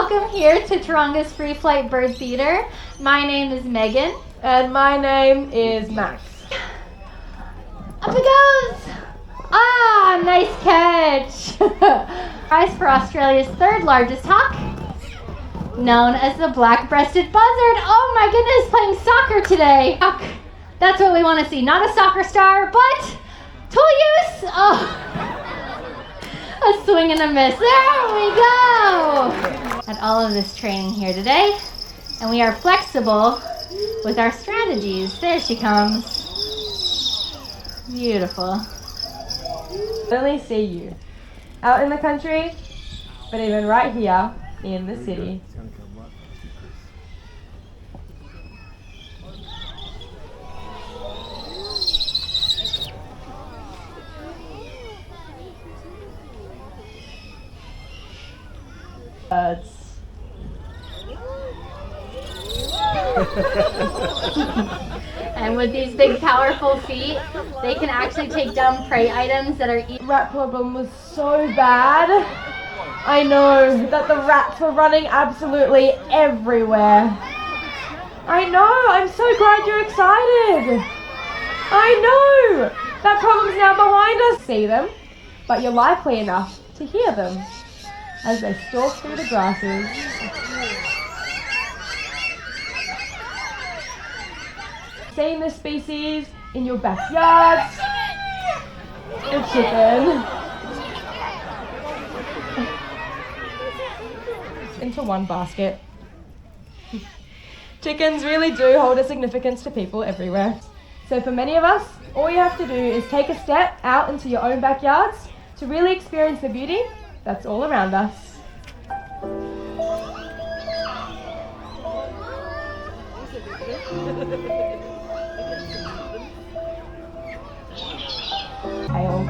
welcome here to Taronga's Free Flight Bird Theater. My name is Megan. And my name is Max. Up it goes! Ah, nice catch! Prize for Australia's third largest hawk, known as the black-breasted buzzard. Oh my goodness, playing soccer today. That's what we want to see. Not a soccer star, but tool use. Oh, a swing and a miss. There we go. Had all of this training here today, and we are flexible with our strategies. There she comes. Beautiful. I only see you out in the country, but even right here in the city. Birds. And with these big, powerful feet, they can actually take down prey items that are eaten. Rat problem was so bad. I know that the rats were running absolutely everywhere. I know, I'm so glad you're excited. I know, that problem's now behind us. See them, but you're likely enough to hear them as they stalk through the grasses. Seeing this species in your backyards. The chicken. Into one basket. Chickens really do hold a significance to people everywhere. So for many of us, all you have to do is take a step out into your own backyards to really experience the beauty that's all around us. Hail.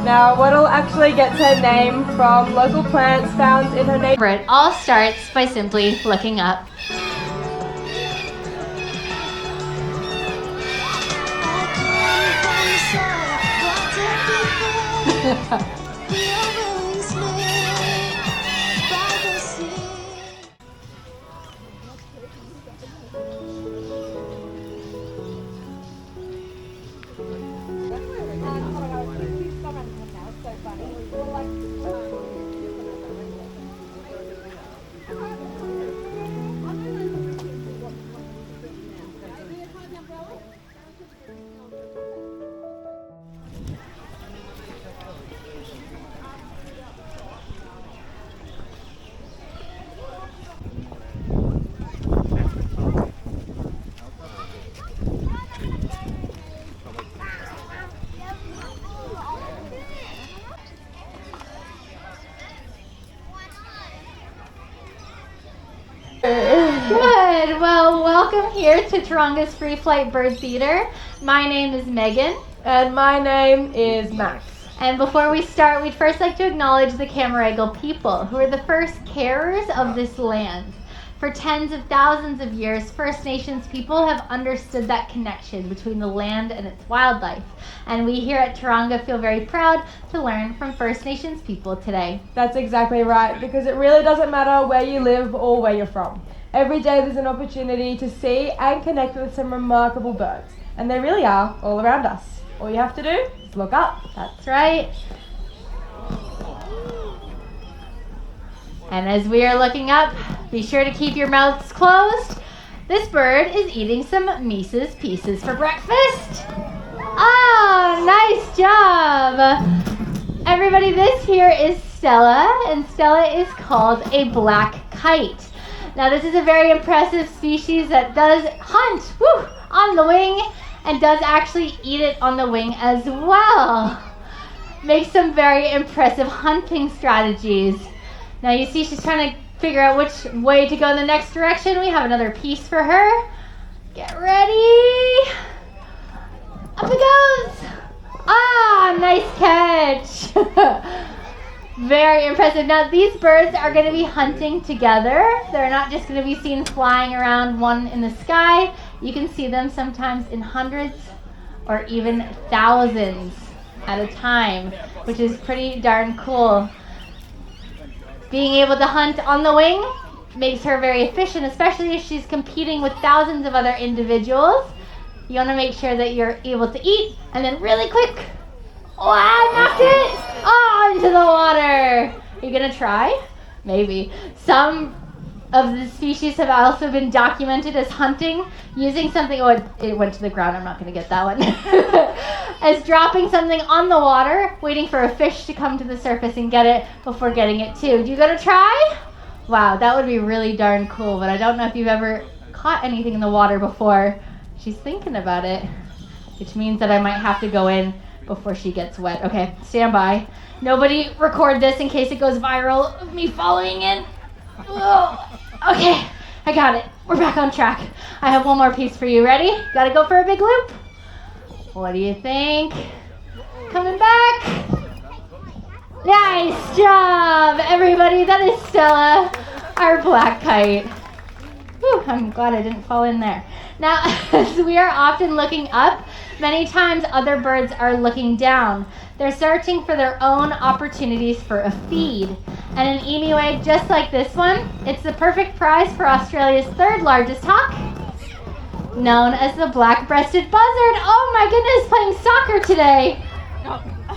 Now, Waddle actually gets her name from local plants found in her neighborhood. It all starts by simply looking up. Good. Well, welcome here to Taronga's Free Flight Bird Theater. My name is Megan. And my name is Max. And before we start, we'd first like to acknowledge the Camaragal people, who are the first carers of this land. For tens of thousands of years, First Nations people have understood that connection between the land and its wildlife. And we here at Taronga feel very proud to learn from First Nations people today. That's exactly right, because it really doesn't matter where you live or where you're from. Every day there's an opportunity to see and connect with some remarkable birds. And they really are all around us. All you have to do is look up. That's right. And as we are looking up, be sure to keep your mouths closed. This bird is eating some Mises Pieces for breakfast. Oh, nice job. Everybody, this here is Stella, and Stella is called a black kite. Now, this is a very impressive species that does hunt on the wing and does actually eat it on the wing as well. Makes some very impressive hunting strategies. Now you see she's trying to figure out which way to go in the next direction. We have another piece for her. Get ready. Up it goes. Ah, nice catch. Very impressive. Now these birds are going to be hunting together. They're not just going to be seen flying around one in the sky. You can see them sometimes in hundreds or even thousands at a time, which is pretty darn cool. Being able to hunt on the wing makes her very efficient, especially if she's competing with thousands of other individuals. You want to make sure that you're able to eat, and then really quick, oh, I knocked it! Oh, into the water! Are you gonna try? Maybe. Some of the species have also been documented as hunting using something, oh, it went to the ground, I'm not gonna get that one, as dropping something on the water, waiting for a fish to come to the surface and get it before getting it too. Do you gonna try? Wow, that would be really darn cool, but I don't know if you've ever caught anything in the water before. She's thinking about it, which means that I might have to go in before she gets wet. Okay, stand by. Nobody record this in case it goes viral of me following in. Oh, okay, I got it. We're back on track. I have one more piece for you. Ready? Gotta go for a big loop? What do you think? Coming back? Nice job, everybody. That is Stella, our black kite. Whew, I'm glad I didn't fall in there. Now, as we are often looking up, many times other birds are looking down. They're searching for their own opportunities for a feed. And an emu egg just like this one, it's the perfect prize for Australia's third largest hawk, known as the black-breasted buzzard. Oh my goodness, playing soccer today.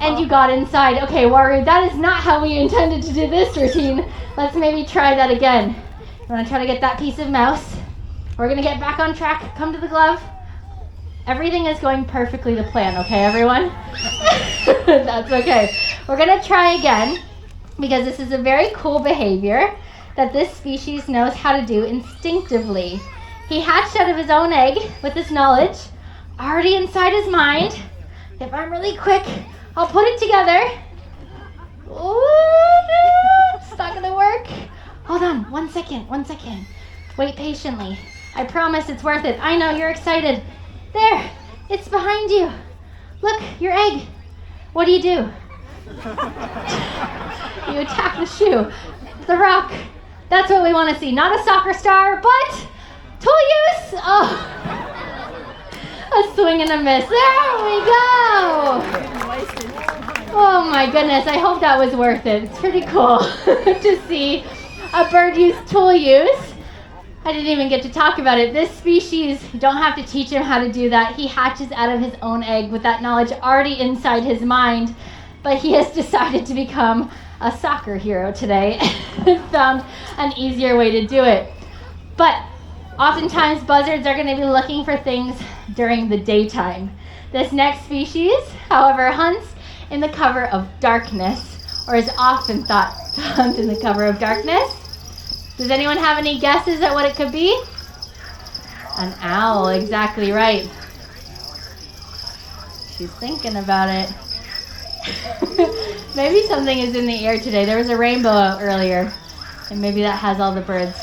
And you got inside. Okay, Waru, that is not how we intended to do this routine. Let's maybe try that again. You want to try to get that piece of mouse? We're going to get back on track. Come to the glove. Everything is going perfectly to plan, okay, everyone? That's okay. We're going to try again because this is a very cool behavior that this species knows how to do instinctively. He hatched out of his own egg with this knowledge already inside his mind. If I'm really quick, I'll put it together. Ooh, it's not going to work. Hold on, 1 second. Wait patiently. I promise it's worth it. I know, you're excited. There, it's behind you. Look, your egg. What do? You attack the shoe, the rock. That's what we want to see. Not a soccer star, but tool use. Oh, a swing and a miss. There we go. Oh my goodness, I hope that was worth it. It's pretty cool to see a bird use tool use. I didn't even get to talk about it. This species, you don't have to teach him how to do that. He hatches out of his own egg with that knowledge already inside his mind. But he has decided to become a soccer hero today and found an easier way to do it. But oftentimes buzzards are going to be looking for things during the daytime. This next species, however, hunts in the cover of darkness, or is often thought to hunt in the cover of darkness. Does anyone have any guesses at what it could be? An owl, exactly right. She's thinking about it. Maybe something is in the air today. There was a rainbow out earlier, and maybe that has all the birds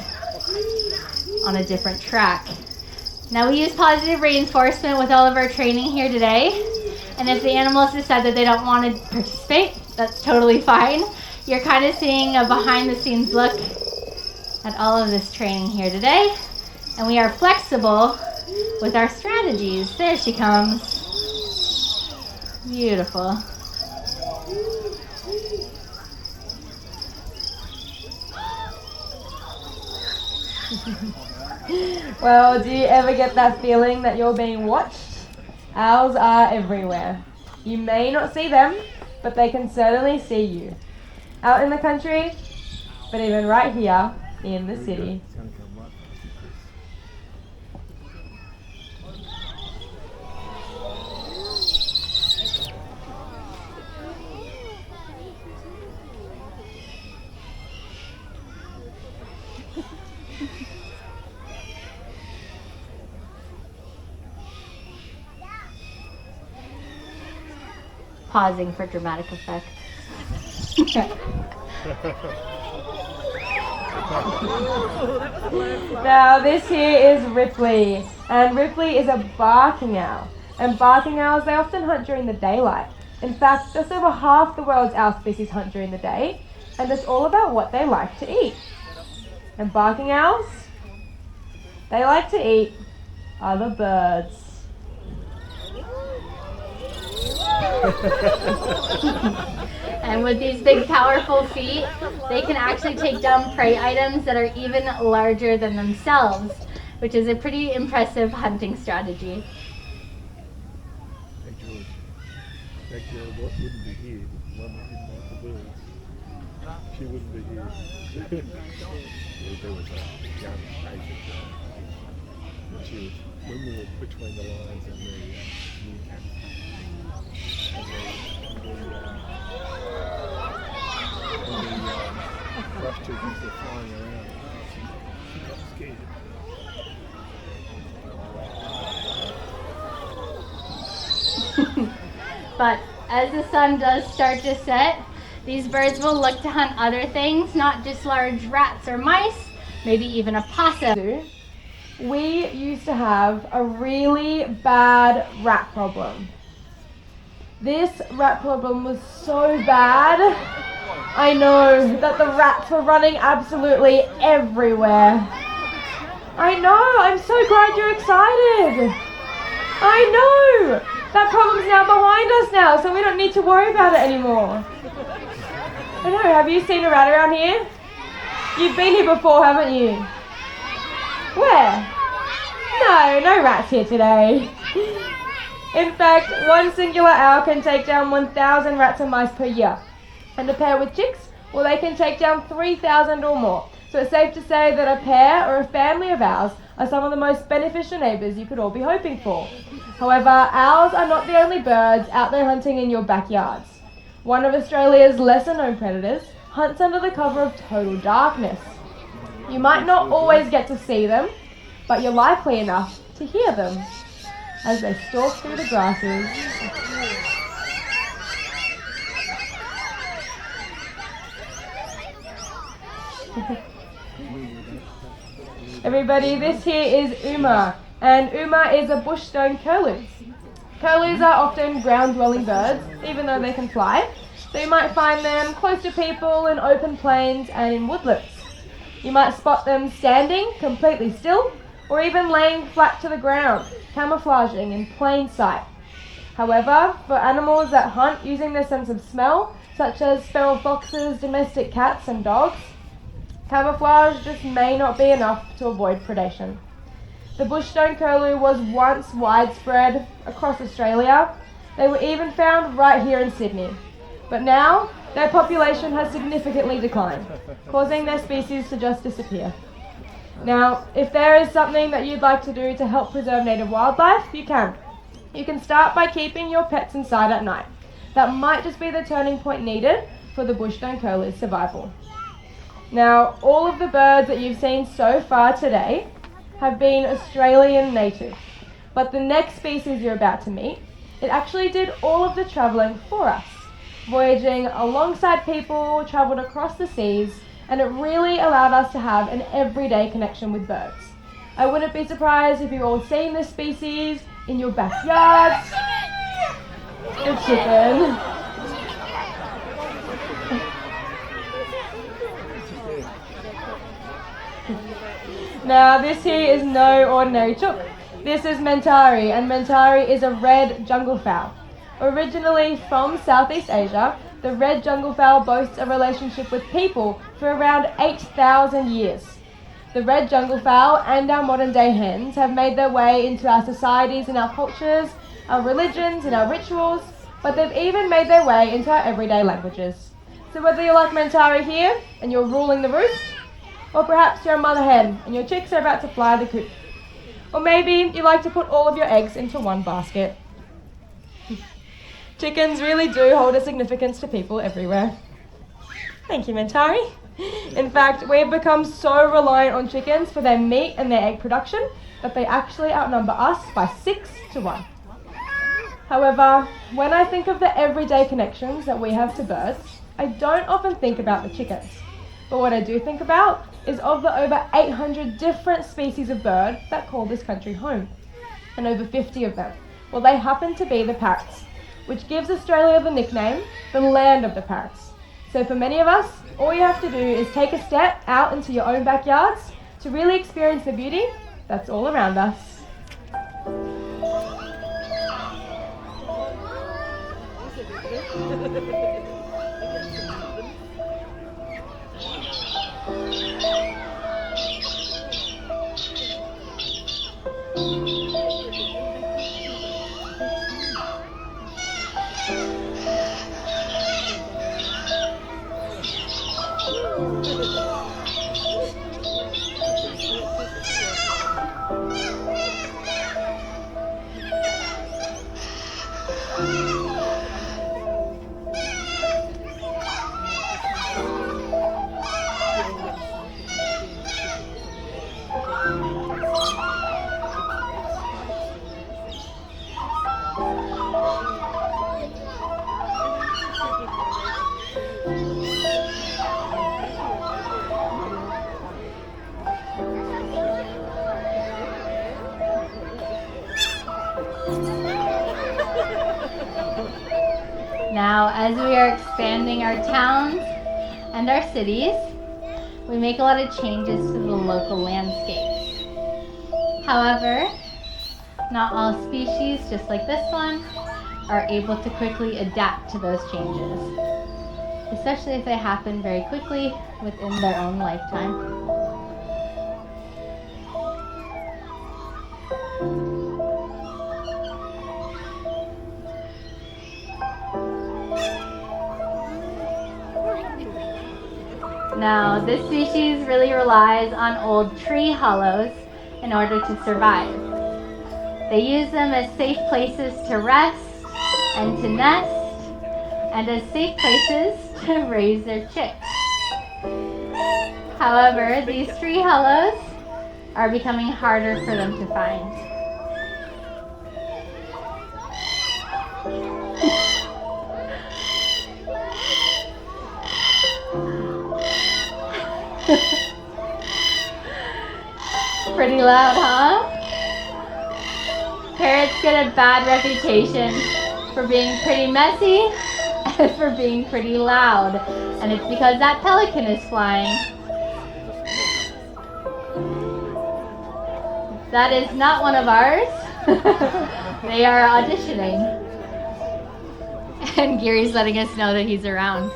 on a different track. Now we use positive reinforcement with all of our training here today, and if the animals decide that they don't want to participate, that's totally fine. You're kind of seeing a behind-the-scenes look at all of this training here today, and we are flexible with our strategies. There she comes. Beautiful. Well, do you ever get that feeling that you're being watched? Owls are everywhere. You may not see them, but they can certainly see you. Out in the country, but even right here in the city. Pausing for dramatic effect. Now this here is Ripley, and Ripley is a barking owl. And barking owls, they often hunt during the daylight. In fact, just over half the world's owl species hunt during the day, and it's all about what they like to eat. And barking owls, they like to eat other birds. And with these big, powerful feet, they can actually take down prey items that are even larger than themselves, which is a pretty impressive hunting strategy. Hey George, that girl wouldn't be here. Mama didn't like the birds. She wouldn't be here. There was a young Asian girl. And she was, when we were between the lions and the meerkat, and the brush chickens were flying around, she got scared. But as the sun does start to set, these birds will look to hunt other things, not just large rats or mice, maybe even a possum. We used to have a really bad rat problem. This rat problem was so bad, I know that the rats were running absolutely everywhere. I know, I'm so glad you're excited. I know, that problem's now behind us now, so we don't need to worry about it anymore. I know, have you seen a rat around here? You've been here before, haven't you? Where? No rats here today. In fact, one singular owl can take down 1,000 rats and mice per year. And a pair with chicks, well, they can take down 3,000 or more. So it's safe to say that a pair or a family of owls are some of the most beneficial neighbours you could all be hoping for. However, owls are not the only birds out there hunting in your backyards. One of Australia's lesser known predators hunts under the cover of total darkness. You might not always get to see them, but you're likely enough to hear them as they stalk through the grasses. Everybody, this here is Uma, and Uma is a bush stone curlew. Curlews are often ground-dwelling birds, even though they can fly, so you might find them close to people in open plains and in woodlands. You might spot them standing completely still, or even laying flat to the ground, camouflaging in plain sight. However, for animals that hunt using their sense of smell, such as feral foxes, domestic cats and dogs, camouflage just may not be enough to avoid predation. The bushstone curlew was once widespread across Australia. They were even found right here in Sydney. But now, their population has significantly declined, causing their species to just disappear. Now, if there is something that you'd like to do to help preserve native wildlife, you can. You can start by keeping your pets inside at night. That might just be the turning point needed for the bushstone curlew's survival. Now, all of the birds that you've seen so far today have been Australian native, but the next species you're about to meet, it actually did all of the travelling for us, voyaging alongside people, travelled across the seas, and it really allowed us to have an everyday connection with birds. I wouldn't be surprised if you've all seen this species in your backyards. A chicken. Now, this here is no ordinary chook. This is Mentari, and Mentari is a red jungle fowl. Originally from Southeast Asia, the red jungle fowl boasts a relationship with people for around 8,000 years. The red jungle fowl and our modern day hens have made their way into our societies and our cultures, our religions and our rituals, but they've even made their way into our everyday languages. So whether you're like Mentari here and you're ruling the roost, or perhaps you're a mother hen and your chicks are about to fly the coop, or maybe you like to put all of your eggs into one basket. Chickens really do hold a significance to people everywhere. Thank you, Mentari. In fact, we've become so reliant on chickens for their meat and their egg production that they actually outnumber us by 6 to 1. However, when I think of the everyday connections that we have to birds, I don't often think about the chickens. But what I do think about is of the over 800 different species of bird that call this country home, and over 50 of them, well, they happen to be the parrots, which gives Australia the nickname, the land of the parrots. So for many of us, all you have to do is take a step out into your own backyards to really experience the beauty that's all around us. Now, as we are expanding our towns and our cities, we make a lot of changes to the local landscapes. However, not all species, just like this one, are able to quickly adapt to those changes, especially if they happen very quickly within their own lifetime. Now, this species really relies on old tree hollows in order to survive. They use them as safe places to rest and to nest, and as safe places to raise their chicks. However, these tree hollows are becoming harder for them to find. Pretty loud, huh? Parrots get a bad reputation for being pretty messy and for being pretty loud. And it's because that pelican is flying. That is not one of ours. They are auditioning. And Gary's letting us know that he's around.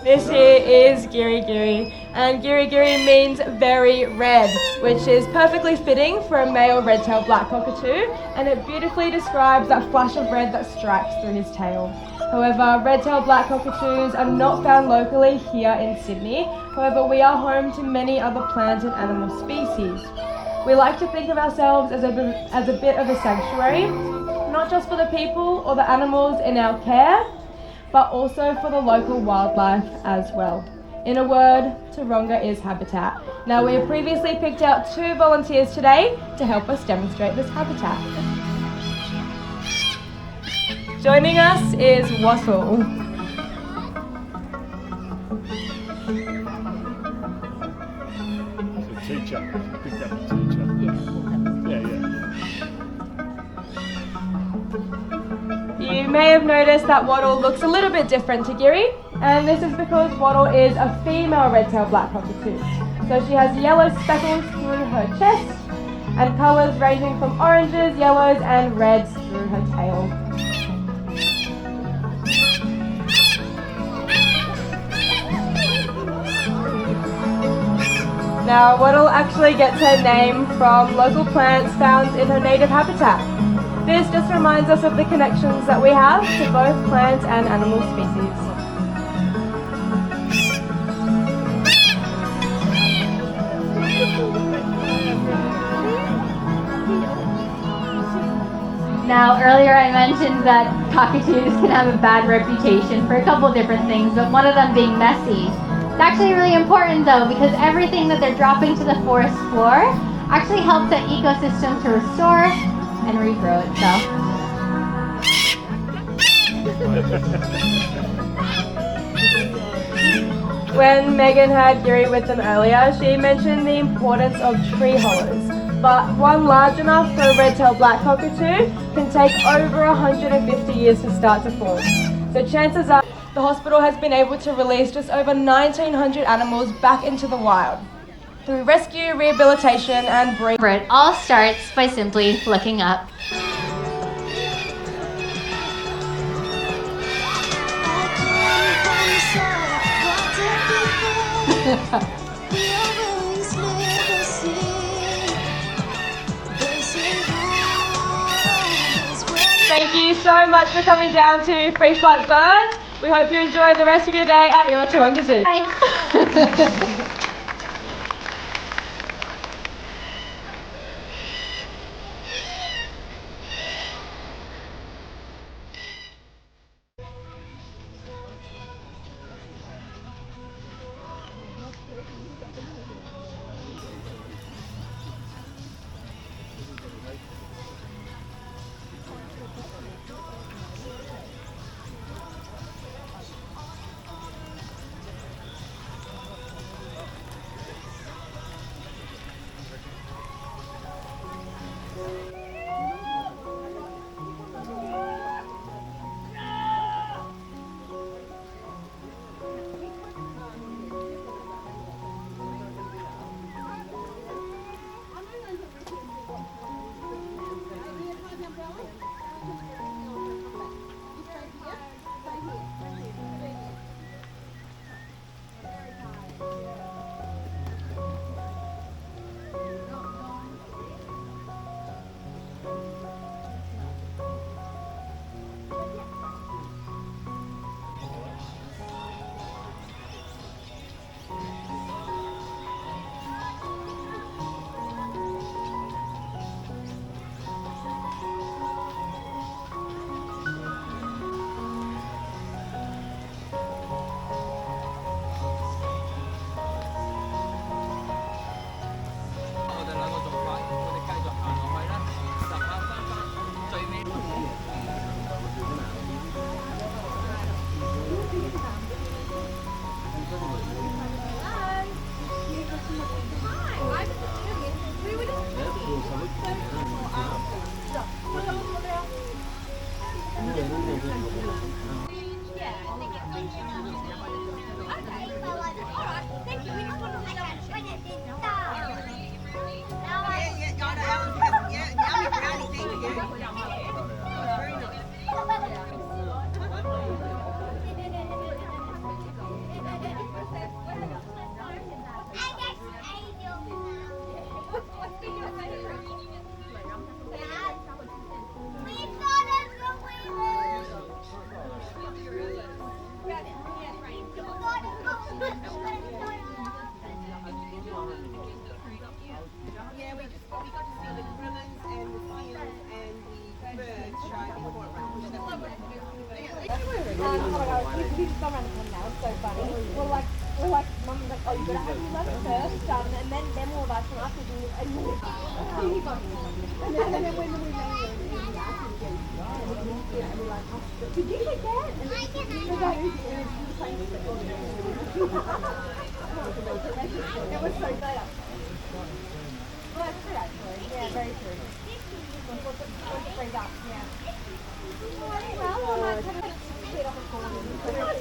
This here is Giri Giri, and Giri Giri means very red, which is perfectly fitting for a male red-tailed black cockatoo, and it beautifully describes that flash of red that strikes through his tail. However, red-tailed black cockatoos are not found locally here in Sydney. However, we are home to many other plant and animal species. We like to think of ourselves as a bit of a sanctuary, not just for the people or the animals in our care, but also for the local wildlife as well. In a word, Taronga is habitat. Now, we have previously picked out 2 volunteers today to help us demonstrate this habitat. Joining us is Wattle. It's a teacher. Picked up a teacher. Yeah. You may have noticed that Wattle looks a little bit different to Giri, and this is because Wattle is a female red-tailed black cockatoo. So she has yellow speckles through her chest and colours ranging from oranges, yellows and reds through her tail. Now, Wattle actually gets her name from local plants found in her native habitat. This just reminds us of the connections that we have to both plant and animal species. Now, earlier I mentioned that cockatoos can have a bad reputation for a couple different things, but one of them being messy. It's actually really important though, because everything that they're dropping to the forest floor actually helps that ecosystem to restore and regrow itself. When Megan had Giri with them earlier, she mentioned the importance of tree hollows. But one large enough for a red-tailed black cockatoo can take over 150 years to start to form. So chances are the hospital has been able to release just over 1,900 animals back into the wild through rescue, rehabilitation and breeding. It all starts by simply looking up. Thank you so much for coming down to Free Flight Birds. We hope you enjoy the rest of your day at your Taronga Zoo. Bye.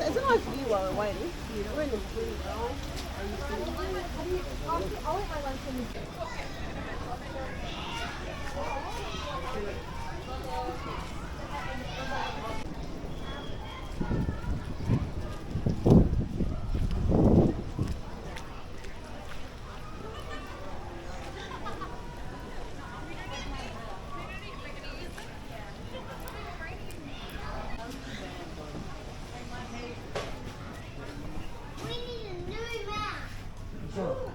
It's a nice view while we're waiting. We're in the blue, Sure.